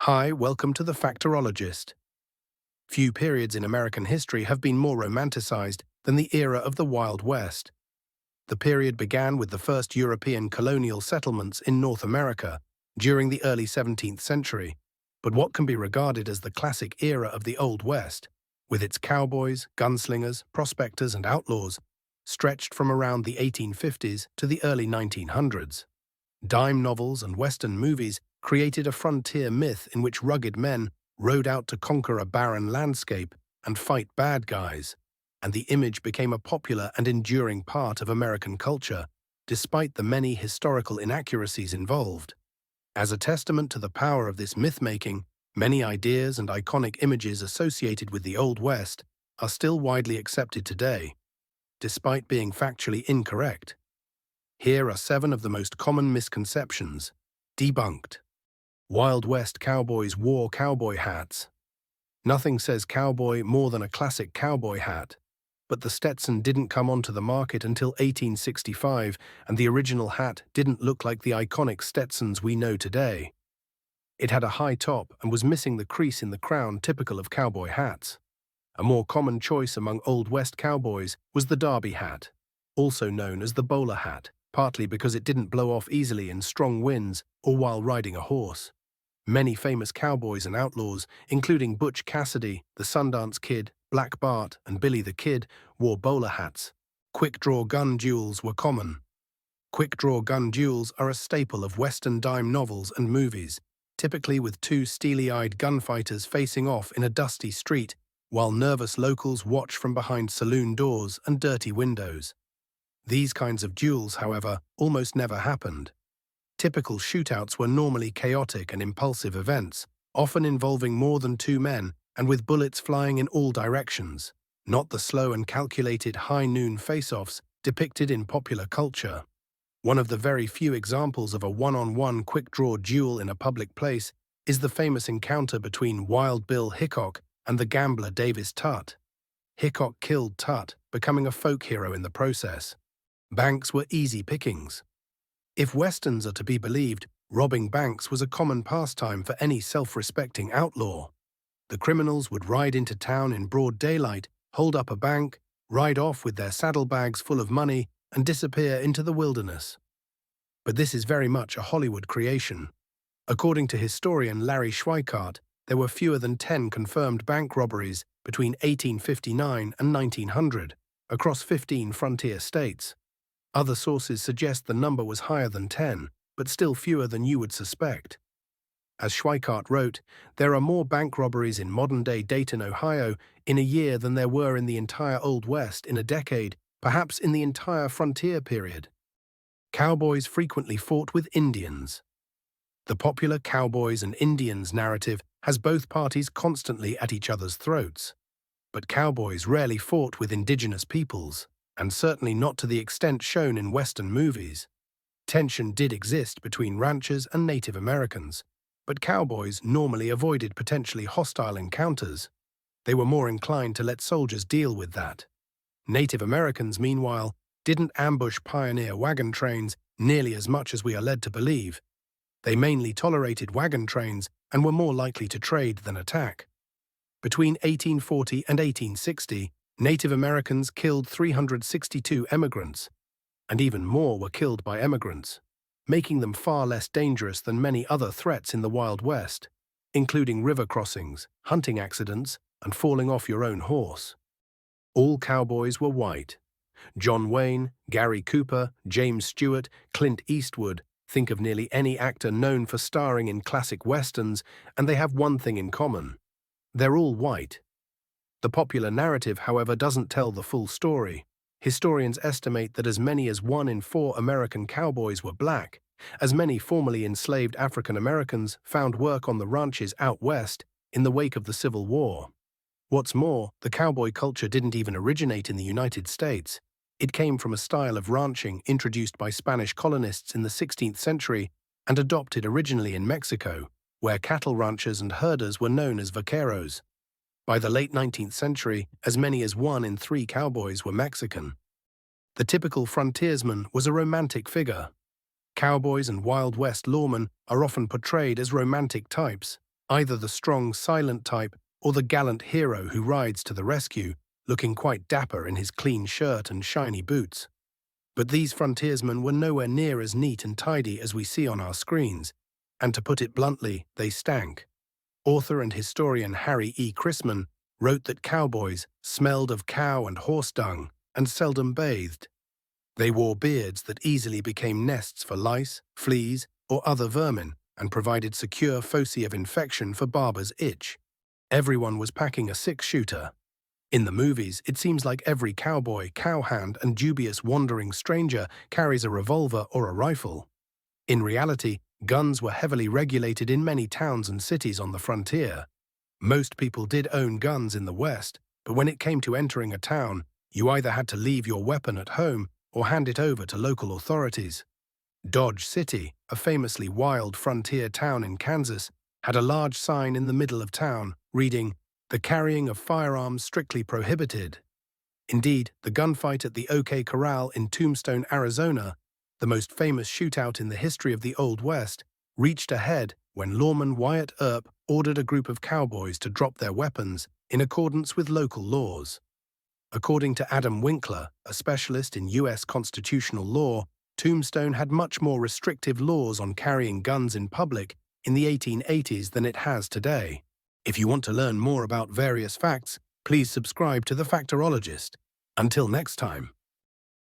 Hi, welcome to the Factorologist. Few periods in American history have been more romanticized than the era of the Wild West. The period began with the first European colonial settlements in North America during the early 17th century, but what can be regarded as the classic era of the Old West, with its cowboys, gunslingers, prospectors, and outlaws, stretched from around the 1850s to the early 1900s. Dime novels and Western movies created a frontier myth in which rugged men rode out to conquer a barren landscape and fight bad guys, and the image became a popular and enduring part of American culture, despite the many historical inaccuracies involved. As a testament to the power of this myth-making, many ideas and iconic images associated with the Old West are still widely accepted today, despite being factually incorrect. Here are 7 of the most common misconceptions. Debunked. Wild West cowboys wore cowboy hats. Nothing says cowboy more than a classic cowboy hat, but the Stetson didn't come onto the market until 1865, and the original hat didn't look like the iconic Stetsons we know today. It had a high top and was missing the crease in the crown typical of cowboy hats. A more common choice among Old West cowboys was the derby hat, also known as the bowler hat, partly because it didn't blow off easily in strong winds or while riding a horse. Many famous cowboys and outlaws, including Butch Cassidy, the Sundance Kid, Black Bart, and Billy the Kid, wore bowler hats. Quickdraw gun duels were common. Quickdraw gun duels are a staple of Western dime novels and movies, typically with 2 steely-eyed gunfighters facing off in a dusty street, while nervous locals watch from behind saloon doors and dirty windows. These kinds of duels, however, almost never happened. Typical shootouts were normally chaotic and impulsive events, often involving more than 2 men and with bullets flying in all directions, not the slow and calculated high-noon face-offs depicted in popular culture. One of the very few examples of a one-on-one quick-draw duel in a public place is the famous encounter between Wild Bill Hickok and the gambler Davis Tutt. Hickok killed Tutt, becoming a folk hero in the process. Banks were easy pickings. If Westerns are to be believed, robbing banks was a common pastime for any self-respecting outlaw. The criminals would ride into town in broad daylight, hold up a bank, ride off with their saddlebags full of money, and disappear into the wilderness. But this is very much a Hollywood creation. According to historian Larry Schweikart, there were fewer than 10 confirmed bank robberies between 1859 and 1900, across 15 frontier states. Other sources suggest the number was higher than 10, but still fewer than you would suspect. As Schweikart wrote, there are more bank robberies in modern-day Dayton, Ohio, in a year than there were in the entire Old West in a decade, perhaps in the entire frontier period. Cowboys frequently fought with Indians. The popular cowboys and Indians narrative has both parties constantly at each other's throats. But cowboys rarely fought with indigenous peoples, and certainly not to the extent shown in Western movies. Tension did exist between ranchers and Native Americans, but cowboys normally avoided potentially hostile encounters. They were more inclined to let soldiers deal with that. Native Americans, meanwhile, didn't ambush pioneer wagon trains nearly as much as we are led to believe. They mainly tolerated wagon trains and were more likely to trade than attack. Between 1840 and 1860, Native Americans killed 362 emigrants, and even more were killed by emigrants, making them far less dangerous than many other threats in the Wild West, including river crossings, hunting accidents, and falling off your own horse. All cowboys were white. John Wayne, Gary Cooper, James Stewart, Clint Eastwood, think of nearly any actor known for starring in classic westerns, and they have one thing in common. They're all white. The popular narrative, however, doesn't tell the full story. Historians estimate that as many as 1 in 4 American cowboys were black, as many formerly enslaved African Americans found work on the ranches out west in the wake of the Civil War. What's more, the cowboy culture didn't even originate in the United States. It came from a style of ranching introduced by Spanish colonists in the 16th century and adopted originally in Mexico, where cattle ranchers and herders were known as vaqueros. By the late 19th century, as many as 1 in 3 cowboys were Mexican. The typical frontiersman was a romantic figure. Cowboys and Wild West lawmen are often portrayed as romantic types, either the strong, silent type or the gallant hero who rides to the rescue, looking quite dapper in his clean shirt and shiny boots. But these frontiersmen were nowhere near as neat and tidy as we see on our screens, and to put it bluntly, they stank. Author and historian Harry E. Chrisman wrote that cowboys smelled of cow and horse dung and seldom bathed. They wore beards that easily became nests for lice, fleas, or other vermin, and provided secure foci of infection for barbers' itch. Everyone was packing a six-shooter. In the movies, it seems like every cowboy, cowhand, and dubious wandering stranger carries a revolver or a rifle. In reality, guns were heavily regulated in many towns and cities on the frontier. Most people did own guns in the West, but when it came to entering a town, you either had to leave your weapon at home or hand it over to local authorities. Dodge City, a famously wild frontier town in Kansas, had a large sign in the middle of town reading, "The carrying of firearms strictly prohibited." Indeed, the gunfight at the OK Corral in Tombstone, Arizona, the most famous shootout in the history of the Old West, reached a head when lawman Wyatt Earp ordered a group of cowboys to drop their weapons in accordance with local laws. According to Adam Winkler, a specialist in U.S. constitutional law, Tombstone had much more restrictive laws on carrying guns in public in the 1880s than it has today. If you want to learn more about various facts, please subscribe to The Factorologist. Until next time.